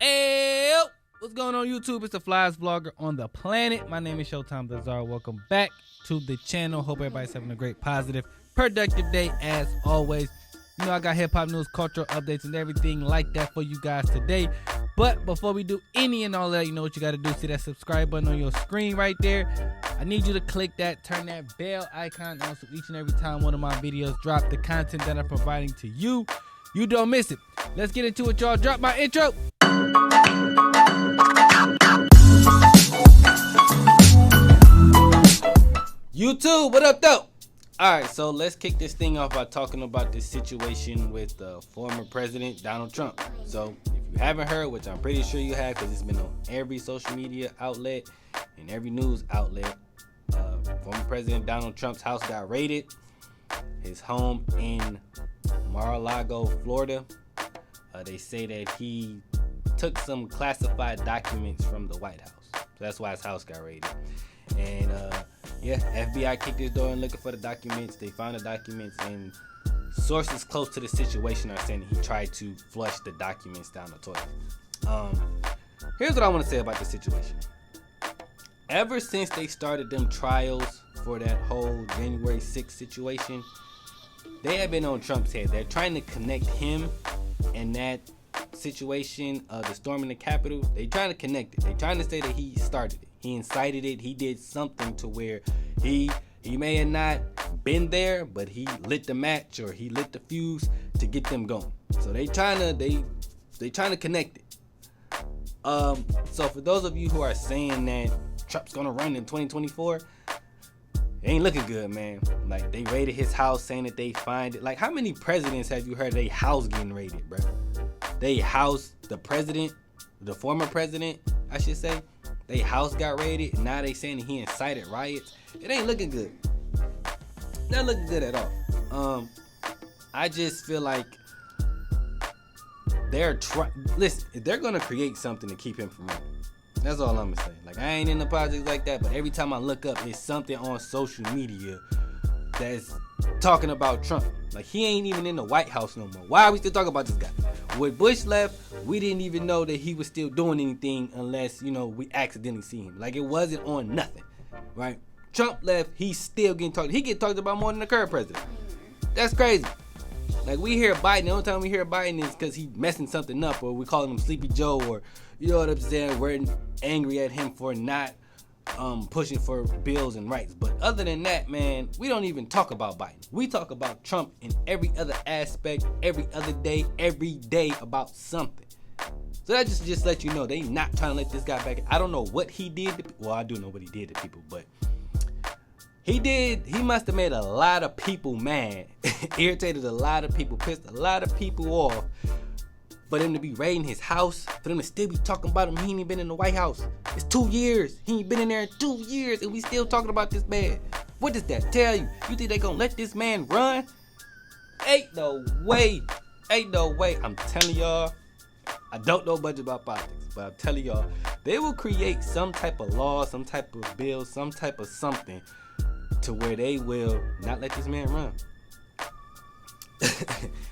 Hey, what's going on YouTube? It's the flyest vlogger on the planet. My name is Showtime the Czar. Welcome back to the channel. Hope everybody's having a great, positive, productive day as always. You know I got hip-hop news, cultural updates, and everything like that for you guys today. But before we do any and all that, you know what you got to do. See that subscribe button on your screen right there. I need you to click that, turn that bell icon on so each and every time one of my videos drop, the content that I'm providing to you, you don't miss it. Let's get into it, y'all. Drop my intro. YouTube, what up though? Alright, so let's kick this thing off by talking about this situation with former President Donald Trump. So if you haven't heard, which I'm pretty sure you have because it's been on every social media outlet and every news outlet, former President Donald Trump's house got raided. His home in Mar-a-Lago, Florida. They say that he took some classified documents from the White House. So that's why his house got raided. And yeah, FBI kicked his door and looking for the documents. They found the documents, and sources close to the situation are saying he tried to flush the documents down the toilet. Here's what I want to say about the situation. Ever since they started them trials for that whole January 6th situation, they have been on Trump's head. They're trying to connect him and that situation, the storming the Capitol. They're trying to connect it. They're trying to say that he started it. He incited it. He did something to where he may have not been there, but he lit the match or he lit the fuse to get them going. So they trying to connect it. So for those of you who are saying that Trump's gonna run in 2024, it ain't looking good, man. Like, they raided his house, saying that they find it. Like, how many presidents have you heard they house getting raided, bro? They house the president, the former president, I should say. They house got raided, and now they saying that he incited riots. It ain't looking good. Not looking good at all. I just feel like listen, if they're gonna create something to keep him from running. That's all I'm gonna say. Like, I ain't in the politics like that, but every time I look up, it's something on social media that's talking about Trump. Like, he ain't even in the White House no more. Why are we still talking about this guy? When Bush left, we didn't even know that he was still doing anything unless, you know, we accidentally see him. Like, it wasn't on nothing, right? Trump left, he's still getting talked. He get talked about more than the current president. That's crazy. Like, we hear Biden, the only time we hear Biden is because he's messing something up, or we calling him Sleepy Joe, or, you know what I'm saying, we're angry at him for not pushing for bills and rights. But other than that, man, we don't even talk about Biden. We talk about Trump in every other aspect, every other day, every day about something. So that just let you know they not trying to let this guy back. I don't know what he did. Well, I do know what he did to people, but he must have made a lot of people mad, irritated a lot of people, pissed a lot of people off. For them to be raiding his house, for them to still be talking about him, he ain't been in the White House. It's 2 years. He ain't been in there in 2 years, and we still talking about this man. What does that tell you? You think they gonna let this man run? Ain't no way. Ain't no way. I'm telling y'all, I don't know much about politics, but I'm telling y'all, they will create some type of law, some type of bill, some type of something to where they will not let this man run.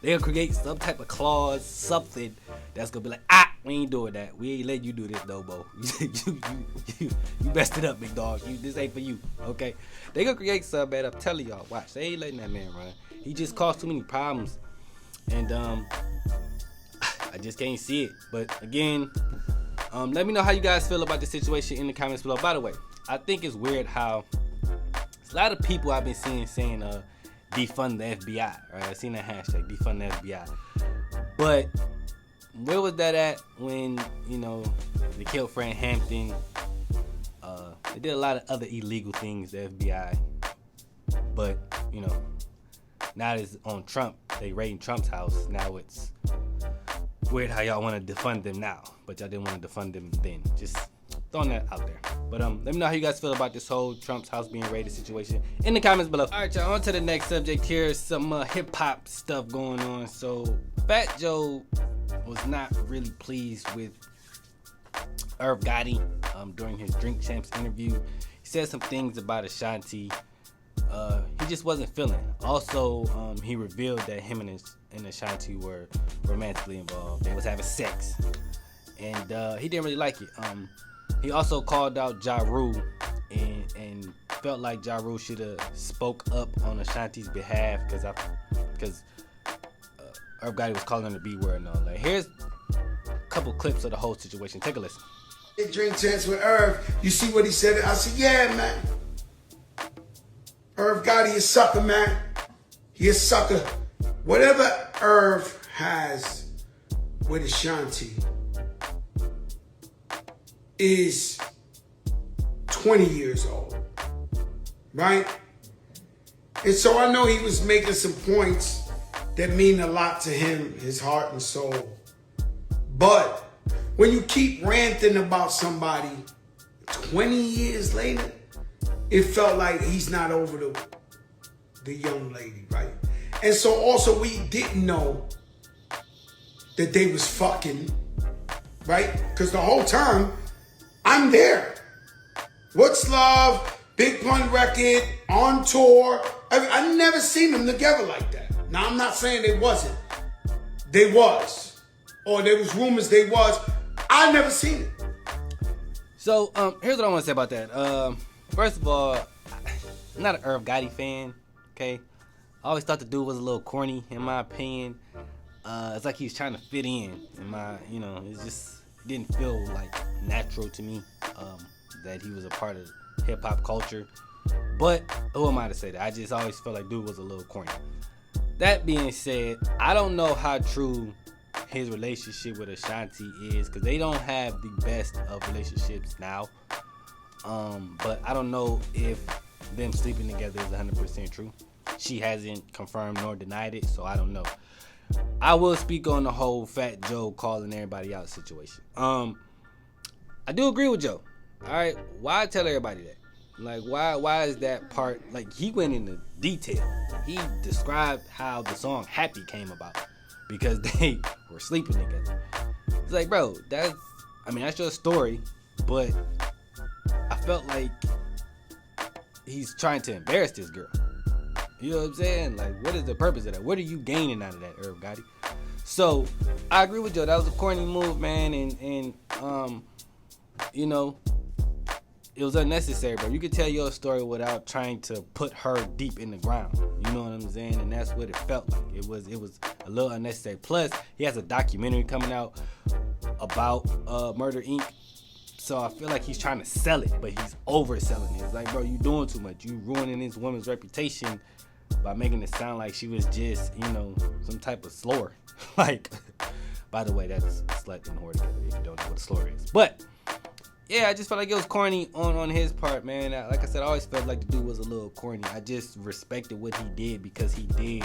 They'll create some type of clause, something that's gonna be like, we ain't doing that. We ain't letting you do this, no more. you messed it up, big dog. This ain't for you, okay? They gonna create something, man. I'm telling y'all, watch. They ain't letting that man run. He just caused too many problems, and I just can't see it. But again, let me know how you guys feel about the situation in the comments below. By the way, I think it's weird how a lot of people I've been seeing saying defund the FBI, right? I seen that hashtag, defund the FBI. But where was that at when, you know, they killed Fred Hampton? They did a lot of other illegal things, the FBI. But, you know, now it's on Trump. They raiding Trump's house. Now it's weird how y'all want to defund them now, but y'all didn't want to defund them then. Just throwing that out there. But let me know how you guys feel about this whole Trump's house being raided situation in the comments below. All right, y'all, on to the next subject here. Some hip-hop stuff going on. So Fat Joe was not really pleased with Irv Gotti during his Drink Champs interview. He said some things about Ashanti. He just wasn't feeling. Also, he revealed that him and Ashanti were romantically involved. They was having sex. and he didn't really like it. He also called out Ja Rule and felt like Ja Rule should have spoke up on Ashanti's behalf because Irv Gotti was calling her the B word and all that. Here's a couple clips of the whole situation. Take a listen. Drink chance with Irv. You see what he said? I said, yeah, man. Irv Gotti is sucker, man. He a sucker. Whatever Irv has with Ashanti is 20 years old, right? And so I know he was making some points that mean a lot to him, his heart and soul. But when you keep ranting about somebody 20 years later, it felt like he's not over the young lady, right? And so also we didn't know that they was fucking, right? Because the whole time, I'm there. What's Love, Big Pun Record, on tour. I never seen them together like that. Now, I'm not saying they wasn't. They was. Or there was rumors they was. I never seen it. So, here's what I want to say about that. First of all, I'm not an Irv Gotti fan, okay? I always thought the dude was a little corny, in my opinion. It's like he's trying to fit in it just didn't feel like natural to me that he was a part of hip-hop culture. But who am I to say that? I just always felt like dude was a little corny. That being said, I don't know how true his relationship with Ashanti is, because they don't have the best of relationships now. But I don't know if them sleeping together is 100% true. She hasn't confirmed nor denied it, so I don't know. I will speak on the whole Fat Joe calling everybody out situation. I do agree with Joe. All right, why tell everybody that? Like, why is that part? Like, he went into detail. He described how the song "Happy" came about because they were sleeping together. It's like, bro, that's your story, but I felt like he's trying to embarrass this girl. You know what I'm saying? Like, what is the purpose of that? What are you gaining out of that, Irv Gotti? So, I agree with Joe. That was a corny move, man, and it was unnecessary, bro. You could tell your story without trying to put her deep in the ground. You know what I'm saying? And that's what it felt like. It was a little unnecessary. Plus, he has a documentary coming out about Murder Inc. So I feel like he's trying to sell it, but he's overselling it. It's like, bro, you doing too much. You ruining this woman's reputation by making it sound like she was just, some type of slur. Like, by the way, that's slut and whore together if you don't know what a slur is. But yeah, I just felt like it was corny on his part, man. Like I said, I always felt like the dude was a little corny. I just respected what he did because he did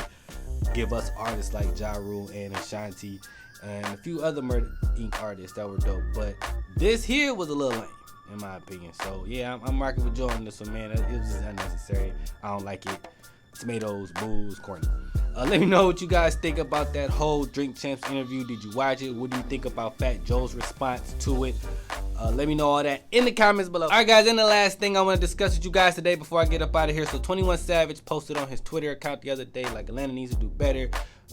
give us artists like Ja Rule and Ashanti and a few other Murder Inc. artists that were dope. But this here was a little lame, in my opinion. So yeah, I'm rocking with Joe on this one, man. It was just unnecessary. I don't like it. Tomatoes, booze, corny. Let me know what you guys think about that whole Drink Champs interview. Did you watch it? What do you think about Fat Joe's response to it? Let me know all that in the comments below. Alright guys, and the last thing I want to discuss with you guys today before I get up out of here. So 21 Savage posted on his Twitter account the other day like Atlanta needs to do better.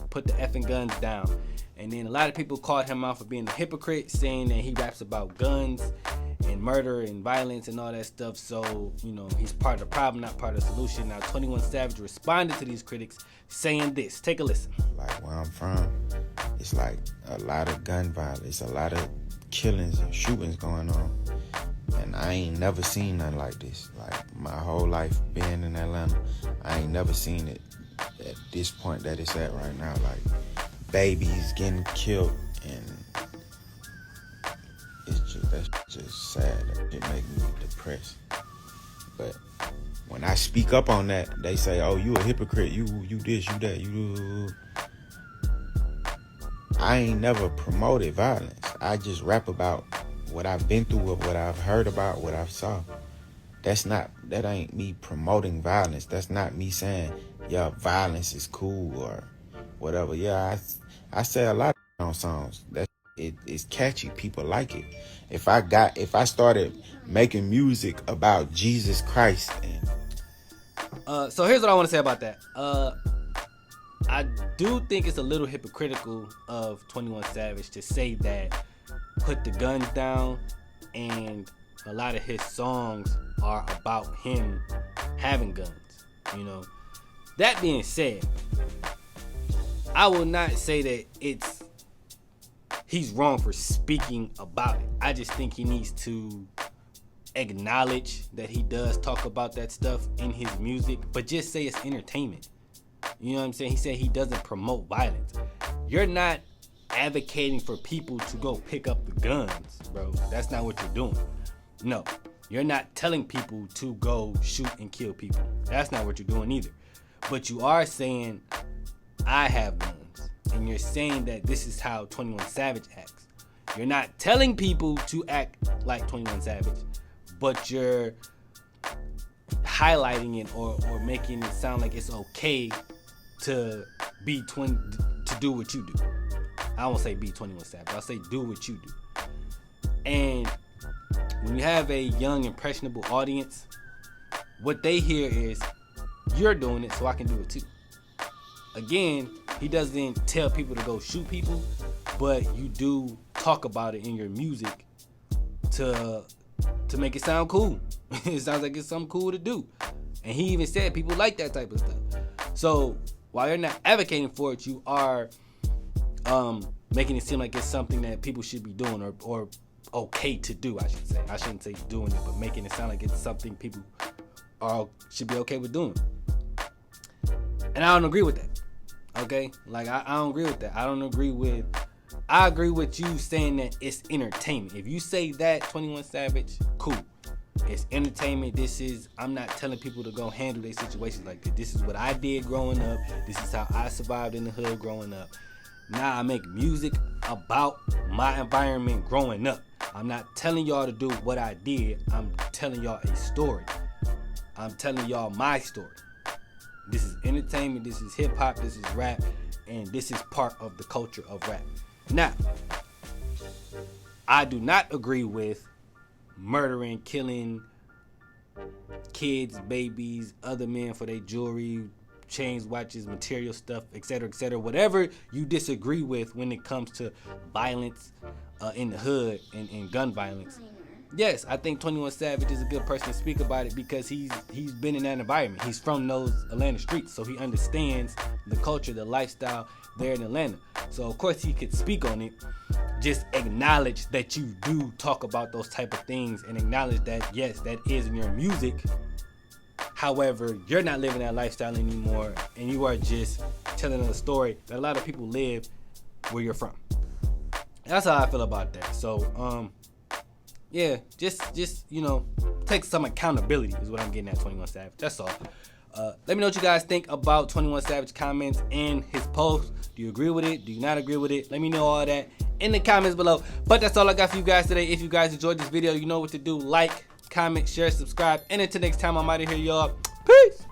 Put the effing guns down. And then a lot of people called him out for being a hypocrite, saying that he raps about guns and murder and violence and all that stuff. So, he's part of the problem, not part of the solution. Now 21 Savage responded to these critics saying this. Take a listen. Like where I'm from, it's like a lot of gun violence, a lot of killings and shootings going on. And I ain't never seen nothing like this. Like my whole life being in Atlanta, I ain't never seen it at this point that it's at right now. Like babies getting killed, and that's just sad. It make me depressed. But when I speak up on that, they say, "Oh, you a hypocrite. You this, you that, you." I ain't never promoted violence. I just rap about what I've been through, what I've heard about, what I've saw. That ain't me promoting violence. That's not me saying, yeah, violence is cool or whatever. Yeah, I say a lot on songs. It's catchy. People like it. If I started making music about Jesus Christ and so here's what I want to say about that. I do think it's a little hypocritical of 21 Savage to say that put the guns down, and a lot of his songs are about him having guns, you know. That being said, I will not say that he's wrong for speaking about it. I just think he needs to acknowledge that he does talk about that stuff in his music, but just say it's entertainment. You know what I'm saying? He said he doesn't promote violence. You're not advocating for people to go pick up the guns, bro. That's not what you're doing. No, you're not telling people to go shoot and kill people. That's not what you're doing either. But you are saying, I have guns. And you're saying that this is how 21 Savage acts. You're not telling people to act like 21 Savage, but you're highlighting it or making it sound like it's okay to do what you do. I won't say be 21 Savage. I'll say do what you do. And when you have a young, impressionable audience, what they hear is, you're doing it, so I can do it too. Again, he doesn't tell people to go shoot people, but you do talk about it in your music to make it sound cool. It sounds like it's something cool to do. And he even said people like that type of stuff. So while you're not advocating for it, you are making it seem like it's something that people should be doing or okay to do, I should say. I shouldn't say doing it, but making it sound like it's something people should be okay with doing. And I don't agree with that. Okay? Like, I don't agree with that. I agree with you saying that it's entertainment. If you say that, 21 Savage, cool. It's entertainment. I'm not telling people to go handle their situations like this. This is what I did growing up. This is how I survived in the hood growing up. Now I make music about my environment growing up. I'm not telling y'all to do what I did. I'm telling y'all a story. I'm telling y'all my story. This is entertainment. This is hip hop. This is rap. And this is part of the culture of rap. Now, I do not agree with murdering, killing kids, babies, other men for their jewelry, chains, watches, material stuff, etc., etc. Whatever you disagree with when it comes to violence in the hood and gun violence. Yes, I think 21 Savage is a good person to speak about it because he's been in that environment. He's from those Atlanta streets, so he understands the culture, the lifestyle there in Atlanta. So of course he could speak on it. Just acknowledge that you do talk about those type of things and acknowledge that, yes, that is in your music. However, you're not living that lifestyle anymore, and you are just telling a story that a lot of people live where you're from. That's how I feel about that. So, yeah, just take some accountability is what I'm getting at, 21 Savage. That's all. Let me know what you guys think about 21 Savage comments and his post. Do you agree with it? Do you not agree with it? Let me know all that in the comments below. But that's all I got for you guys today. If you guys enjoyed this video, you know what to do. Like, comment, share, subscribe. And until next time, I'm out of here, y'all. Peace.